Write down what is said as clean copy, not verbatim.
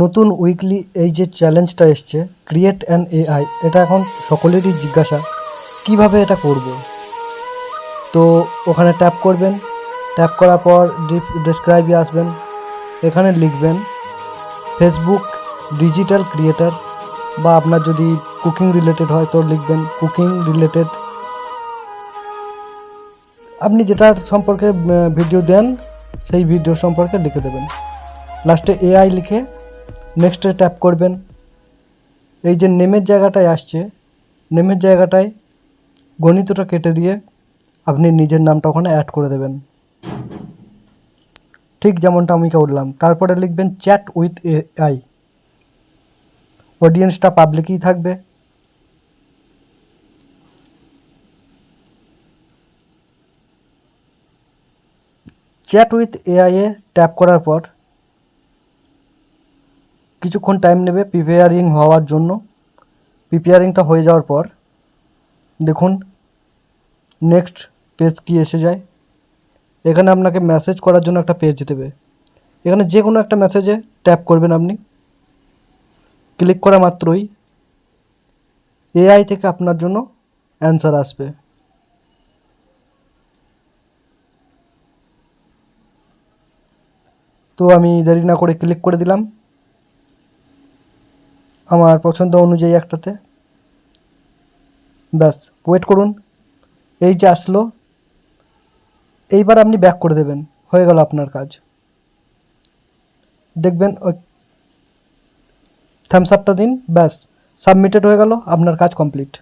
নতুন উইকলি এই যে চ্যালেঞ্জটা এসছে ক্রিয়েট অ্যান এআই, এটা এখন সকলেরই জিজ্ঞাসা কিভাবে এটা করব। তো ওখানে ট্যাপ করবেন, ট্যাপ করার পর ডেসক্রাইবে আসবেন, এখানে লিখবেন ফেসবুক ডিজিটাল ক্রিয়েটার, বা আপনার যদি কুকিং রিলেটেড হয় তো লিখবেন কুকিং রিলেটেড। আপনি যেটার সম্পর্কে ভিডিও দেন সেই ভিডিও সম্পর্কে লিখে দেবেন, লাস্টে এআই লিখে নেক্সটে ট্যাপ করবেন। এই যে নেমের জায়গাটায় আসছে, নেমের জায়গাটায় গণিতটা কেটে দিয়ে আপনি নিজের নামটা ওখানে অ্যাড করে দেবেন, ঠিক যেমনটা আমি করলাম। তারপরে লিখবেন চ্যাট উইথ এআই, অডিয়েন্সটা পাবলিকই থাকবে। চ্যাট উইথ এআইয়ে ট্যাপ করার পর কিছুক্ষণ টাইম নেবে প্রিপেয়ারিং হওয়ার জন্য। প্রিপেয়ারিংটা হয়ে যাওয়ার পর দেখুন নেক্সট পেজ কি এসে যায়। এখানে আপনাকে মেসেজ করার জন্য একটা পেজ দেবে, এখানে যে কোনো একটা মেসেজে ট্যাপ করবেন আপনি। ক্লিক করা মাত্রই এআই থেকে আপনার জন্য অ্যান্সার আসবে। তো আমি দেরি না করে ক্লিক করে দিলাম আমার পছন্দ অনুযায়ী একটাতে। ব্যাস, ওয়েট করুন, এই যে আসলো। এইবার আপনি ব্যাক করে দেবেন, হয়ে গেল আপনার কাজ। দেখবেন ওই থামস আপটা দিন, ব্যাস সাবমিটেড হয়ে গেল, আপনার কাজ কমপ্লিট।